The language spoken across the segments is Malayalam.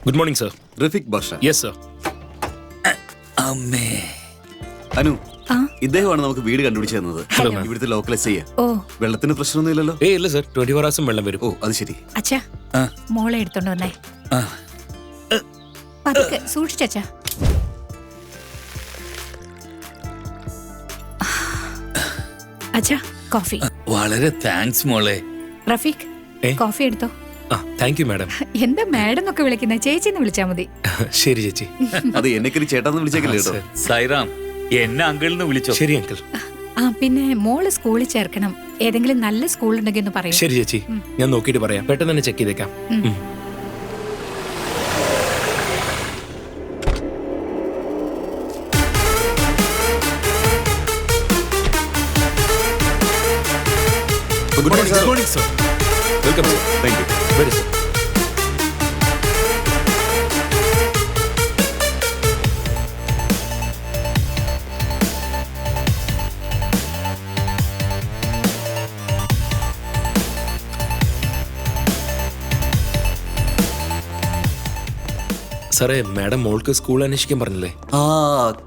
Good morning sir. Rafeeq Basha. Yes sir. അമ്മേ. അനു, ഇദ്ദേഹമാണ് നമുക്ക് വീട് കണ്ടുപിടിച്ചു തന്നത്. ഇവിടുത്തെ ലോക്കൽ എസ് ഐ. വെള്ളത്തിന് പ്രശ്നമൊന്നും ഇല്ലല്ലോ? ഇല്ല സർ, 24 hours വെള്ളം വരും. ഓ, അത് ശരി. അച്ഛാ, മോളെ എടുത്തോണ്ട് വന്നേ. സൂക്ഷിച്ചാ. അച്ഛാ, കോഫി. വളരെ താങ്ക്സ് മോളെ. റഫീഖ്, കോഫി എടുത്തോ. Thank you madam. എന്താ മാഡം എന്നൊക്കെ വിളിക്കുന്ന? ചേച്ചിന്ന് വിളിച്ചാ മതി. ശരി ചേച്ചി. അത് എന്നെ ചേട്ടാന്ന് വിളിച്ചേക്കില്ല കേട്ടോ. സൈറാം, എന്നെ അങ്കിളിന്ന് വിളിച്ചോ. ശരി അങ്കിൾ. പിന്നെ മോള് സ്കൂളിൽ ചേർക്കണം. ഏതെങ്കിലും നല്ല സ്കൂൾ ഉണ്ടെങ്കിൽ ഒന്ന് പറയൂ. ശരി ചേച്ചി, ഞാൻ നോക്കിയിട്ട് പറയാം. പെട്ടെന്ന് തന്നെ ചെക്ക് ചെയ്തേക്കാം. Good morning sir. Welcome sir. Thank you. Very sir. സാറേ, മാഡം മോൾക്ക് സ്കൂൾ അന്വേഷിക്കാൻ പറഞ്ഞില്ലേ?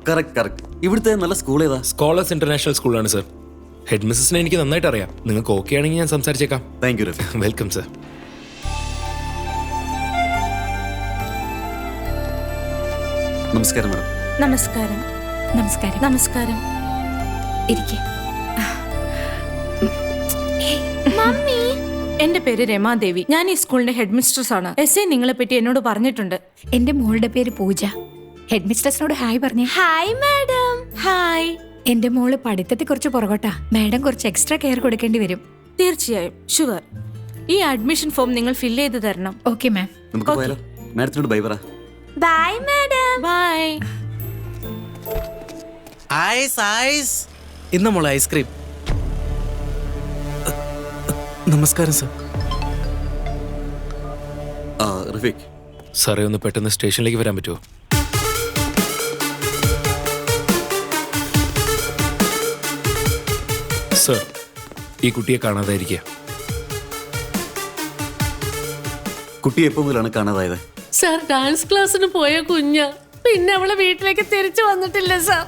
കറക്റ്റ്. ഇവിടുത്തെ നല്ല സ്കൂൾ ഏതാ? സ്കോളേഴ്സ് ഇന്റർനാഷണൽ സ്കൂളാണ് സർ. ഹെഡ് മിസ്സസിനെ എനിക്ക് നന്നായിട്ട് അറിയാം. നിങ്ങൾക്ക് ഓക്കെ ആണെങ്കിൽ ഞാൻ സംസാരിച്ചേക്കാം. Thank you Rafeeq. Welcome sir. നമസ്കാരം മാഡം. നമസ്കാരം. നമസ്കാരം. നമസ്കാരം. ഇരിക്കേ. മമ്മി, എന്റെ പേര് രമാദേവി. ഞാൻ ഈ സ്കൂളിന്റെ ഹെഡ് മിസ്ട്രസ് ആണ്. എസ് ഐ നിങ്ങളെ പറ്റി എന്നോട് പറഞ്ഞിട്ടുണ്ട്. എന്റെ മോളുടെ പേര് പൂജ. ഹെഡ് മിസ്ട്രസിനോട് ഹായ് പറഞ്ഞേ. Hi madam. ഹായ്. എന്റെ മോള് പഠിത്തത്തെ കുറിച്ച് പുറകോട്ടാ. മാഡം കുറച്ച് എക്സ്ട്രാ കെയർ കൊടുക്കേണ്ടി വരും. തീർച്ചയായും, ഷുവർ. ഈ അഡ്മിഷൻ ഫോം നിങ്ങൾ ഫില്ല് ചെയ്ത് തരണം. Okay ma'am. നമുക്ക് പോയാലോ? മാഡത്തിനോട് ബൈ പറ. Bye madam. ബൈ. ഐസ്. ഇന്ന് മോളെ ഐസ്ക്രീം. നമസ്കാരം സർ. റഫീഖ് സാറേ, ഒന്ന് പെട്ടെന്ന് സ്റ്റേഷനിലേക്ക് വരാൻ പറ്റുമോ? സർ, ഈ കുട്ടിയെ കാണാതായിരിക്കുക. കുട്ടി എപ്പോ മുതലാണ് കാണാതായത്? സാർ, ഡാൻസ് ക്ലാസ്സിന് പോയ കുഞ്ഞ, പിന്നെ അവളെ വീട്ടിലേക്ക് തിരിച്ചു വന്നിട്ടില്ല സാർ.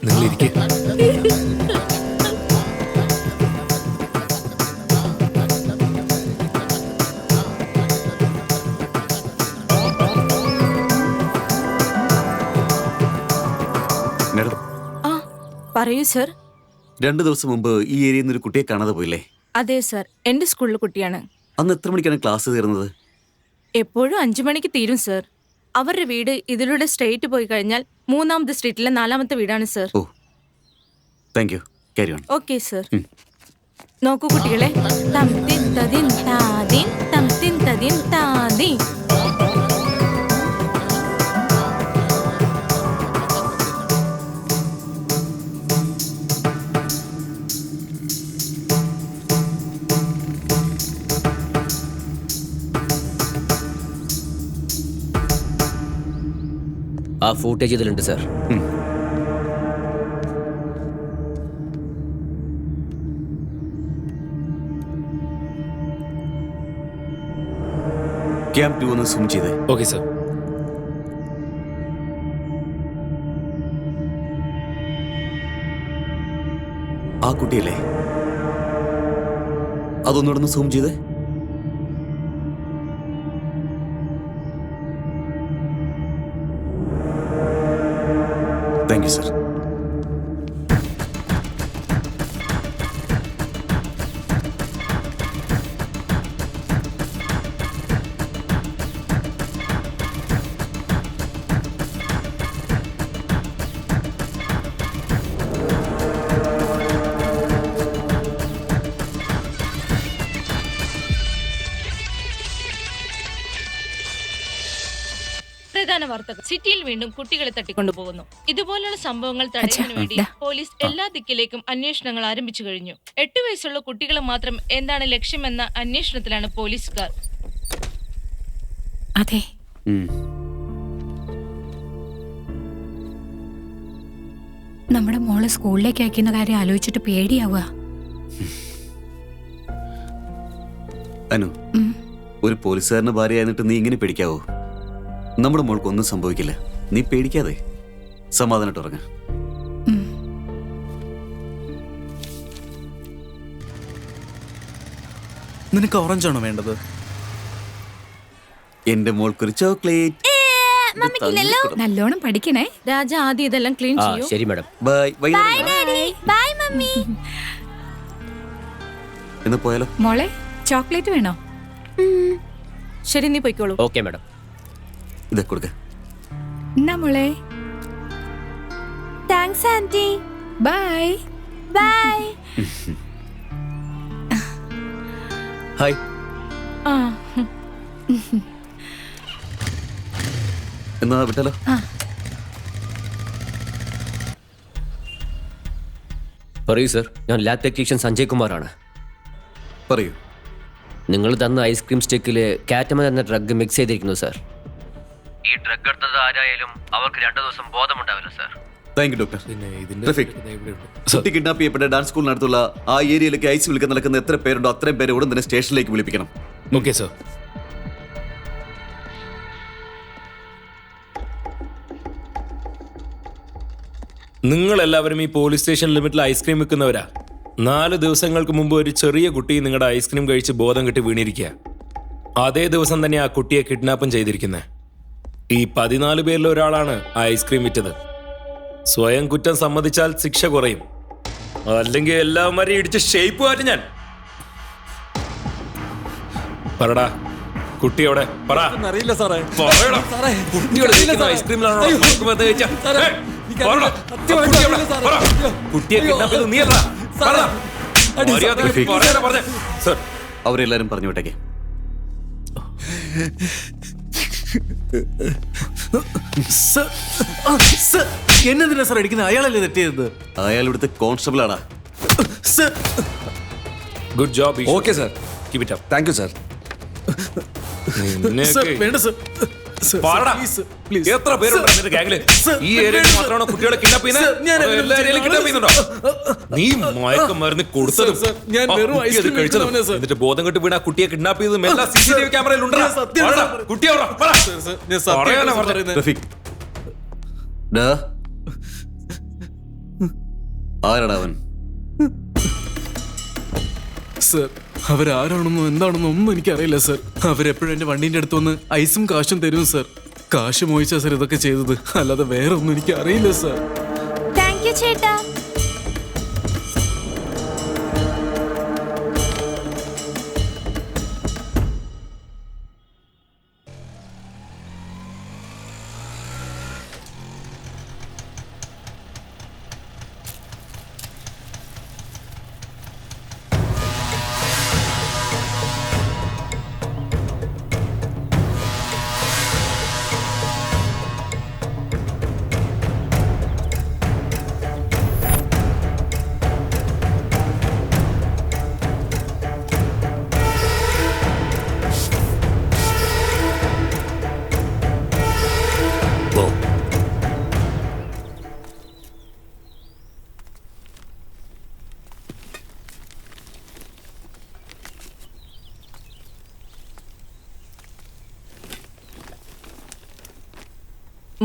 നിങ്ങൾ ഇരിക്കുക. മാഡം, പറയൂ സർ. 2 ദിവസം മുമ്പ് ഈ ഏരിയയിൽ നിന്ന് ഒരു കുട്ടിയെ കാണാതെ പോയില്ലേ? അതെ സർ, എന്റെ സ്കൂളിലെ കുട്ടിയാണ്. അന്ന് എത്ര മണിക്കാണ് ക്ലാസ് തീർന്നത്? എപ്പോഴും 5 മണിക്ക് തീരും സർ. അവരുടെ വീട് ഇതിലൂടെ സ്ട്രെയിറ്റ് പോയി കഴിഞ്ഞാൽ 3ാമത്തെ സ്ട്രീറ്റിലെ 4ാമത്തെ വീടാണ് സർ. ഓ, thank you. Carry on. Okay sir. നോക്കൂ കുട്ടികളെ. തംതിൻ തദിൻ താദിൻ തംതിൻ തദിൻ താദി. ആ ഫൂട്ടേജ് ഇതിലുണ്ട് സാർ. ക്യാമ്പ് 2 ഒന്ന് സൂം ചെയ്തേ. Okay sir. ആ കുട്ടിയല്ലേ? അതൊന്നുകൂടെ സൂം ചെയ്തേ. Thank you sir. പ്രധാന വാർത്തകൾ. സിറ്റിയിൽ വീണ്ടും കുട്ടികളെ തട്ടിക്കൊണ്ടുപോകുന്നു. ഇതുപോലുള്ള സംഭവങ്ങൾ തടയുന്നതിന് വേണ്ടി പോലീസ് എല്ലാ ദിക്കിലേക്കും അന്വേഷണങ്ങൾ ആരംഭിച്ചു കഴിഞ്ഞു. 8 വയസ്സുള്ള കുട്ടികളെ മാത്രം എന്താണ് ലക്ഷ്യമെന്ന അന്വേഷണത്തിലാണ് പോലീസുകാർ. അതെ, നമ്മുടെ മോളെ സ്കൂളിലേക്ക് അയക്കുന്ന കാര്യം ആലോചിച്ചിട്ട് പേടിയാവുക. അനു, ഒരു പോലീസുകാരന്റെ ഭാര്യയായിട്ട് നീ ഇങ്ങനെ പേടിക്കാവോ? നമ്മുടെ മോൾക്ക് ഒന്നും സംഭവിക്കില്ല. നീ പേടിക്കാതെ സമാധാനമായിട്ട് ഉറങ്ങ. നിനക്ക് ഓറഞ്ചാണോ വേണ്ടത്? എന്റെ മോൾക്കൊരു ചോക്ലേറ്റ്. നല്ലോണം പഠിക്കണേ. രാജ ആദ്യം ഇതെല്ലാം ക്ലീൻ ആ ചെയ്യൂ. ശരി മാഡം. ബൈ. Bye mummy. എന്ന് പോയാലോ? മോളെ ചോക്ലേറ്റ് വേണോ? ശരി, നീ പോയിക്കോളൂ. Okay madam. ഇതെ കൊടുക്ക. എന്നാ മോളെ, thanks aunty. Bye. Bye. Hi. ആ, എന്നാ വിട്ടാലോ? പറയൂ സർ, ഞാൻ ലാബ് ടെക്നീഷ്യൻ സഞ്ജയ് കുമാറാണ്. പറയൂ. നിങ്ങൾ തന്ന ഐസ്ക്രീം സ്റ്റിക്കിൽ കാറ്റമൻ എന്ന ഡ്രഗ് മിക്സ് ചെയ്തിരിക്കുന്നു സർ. ഈ ഡ്രഗ് എടുത്തത് ആരായാലും അവർക്ക് 2 ദിവസം ബോധമുണ്ടാവില്ല സർ. Thank you doctor. പിന്നെ ഇതിന്റെ ട്രഫിക്. കുട്ടി കിഡ്നാപ്പ് ചെയ്യപ്പെട്ട ഡാൻസ് സ്കൂളിനടുത്തുള്ള ആ ഏരിയയിലേക്ക് ഐസ് വിളിക്കാൻ നടക്കുന്ന എത്ര പേരുണ്ടോ അത്രയും പേരെ ഉടൻ തന്നെ സ്റ്റേഷനിലേക്ക് വിളിപ്പിക്കണം. Okay sir. നിങ്ങൾ എല്ലാവരും ഈ പോലീസ് സ്റ്റേഷൻ ലിമിറ്റിൽ ഐസ്ക്രീം വിൽക്കുന്നവരാ. 4 ദിവസങ്ങൾക്ക് മുമ്പ് ഒരു ചെറിയ കുട്ടി നിങ്ങളുടെ ഐസ്ക്രീം കഴിച്ച് ബോധം കെട്ടി വീണിരിക്കുക. അതേ ദിവസം തന്നെ ആ കുട്ടിയെ കിഡ്നാപ്പും ചെയ്തിരിക്കുന്നത്. ഈ 14 പേരിൽ ഒരാളാണ് ആ ഐസ്ക്രീം വിറ്റത്. സ്വയം കുറ്റം സമ്മതിച്ചാൽ ശിക്ഷ കുറയും, അല്ലെങ്കിൽ എല്ലാവരെയും ഇടിച്ച് ഷേപ്പ് മാറ്റും ഞാൻ. പറടാ, കുട്ടി എവിടെ? പറ. അറിയില്ല സാറേ. പറയടാ. കുട്ടികൾ കഴിക്കുന്ന ഐസ്ക്രീമിലാണോ നമുക്ക് വെറുതെ കഴിച്ചാ? പറടാ. കുട്ടി എവിടെ? പറ. കുട്ടിയെ കിഡ്നാപ്പ് ചെയ്തത് നീയല്ല. പറ. മര്യാദയ്ക്ക് പറയാനാ പറഞ്ഞേ. സർ, അവരെല്ലാരും പറഞ്ഞു വിട്ടേക്കെ. എന്നെന്തിനാ സാർ അടിക്കുന്നത്? അയാളല്ലേ തെറ്റിയത്? അയാൾ ഇവിടുത്തെ കോൺസ്റ്റബിൾ ആടാ. Good job. Okay sir. Keep it up. Thank you sir. വേണ്ട സർ. എത്ര പേരുണ്ട് നിന്റെ ഗാങ്ങില്? ഈ ഏരിയയിൽ മാത്രമാണോ കുട്ടികളെ കിഡ്നാപ്പ് ചെയ്യുന്നത്? എല്ലാ ഏരിയയിലും കിഡ്നാപ്പ് ചെയ്യുന്നുണ്ടോ? നീ മയക്കുമരുന്ന് കൊടുത്തതും ഞാൻ വെറും കുട്ടി അത് ഐസ്ക്രീം കഴിച്ചതും കഴിച്ചവനാ സർ. എന്നിട്ട് ബോധം കെട്ട് വീണ കുട്ടിയെ കിഡ്നാപ്പ് ചെയ്തതും എല്ലാ CCTV ക്യാമറയിൽ ഉണ്ടോ? കുട്ടി എവിടെ? പറ. പറയാനാ പറഞ്ഞത്. ട്രഫിക്. ഡാ, ആരാടാ അവൻ? സർ, അവരാരാണെന്നോ എന്താണെന്നോ ഒന്നും എനിക്കറിയില്ല സർ. അവരെപ്പോഴും എന്റെ വണ്ടീന്റെ അടുത്ത് വന്ന് ഐസും കാശും തരും സർ. കാശ് മോഹിച്ചാ സർ ഇതൊക്കെ ചെയ്തത്, അല്ലാതെ വേറെ ഒന്നും എനിക്ക് അറിയില്ല സർ. താങ്ക് യു ചേട്ടാ.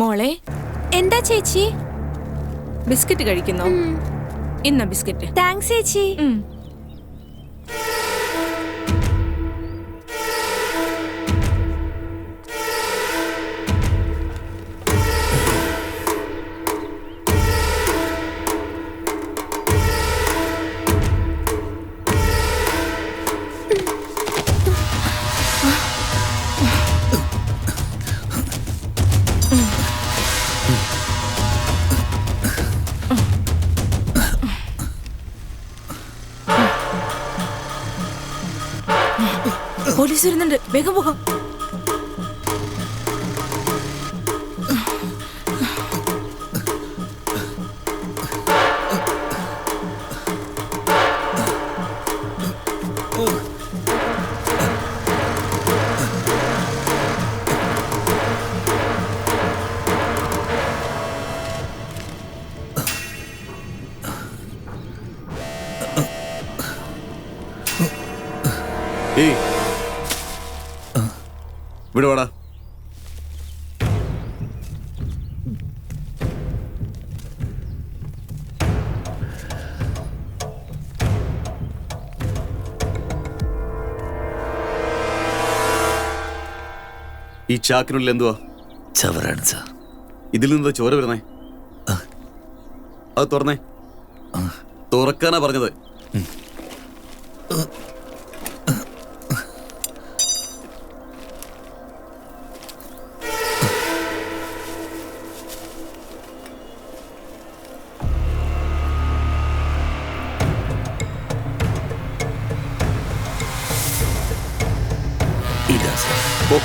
മോളെ, എന്താ ചേച്ചി? ബിസ്ക്കറ്റ് കഴിക്കുന്നോ? ഇന്ന ബിസ്ക്കറ്റ്. താങ്ക്സ് ചേച്ചി. പോലീസ് വരുന്നുണ്ട്, വേഗം പോകാം. ഏയ്, ഇവിടെ വാടാ. ഈ ചാക്കിനുള്ളിൽ എന്തുവാ? ചവറാണ് സാർ. ഇതിൽ നിന്ന് ചോര വരുന്നേ. അത് തുറന്നേ. തുറക്കാനാ പറഞ്ഞത്. ഇതാ സാർ. പോ.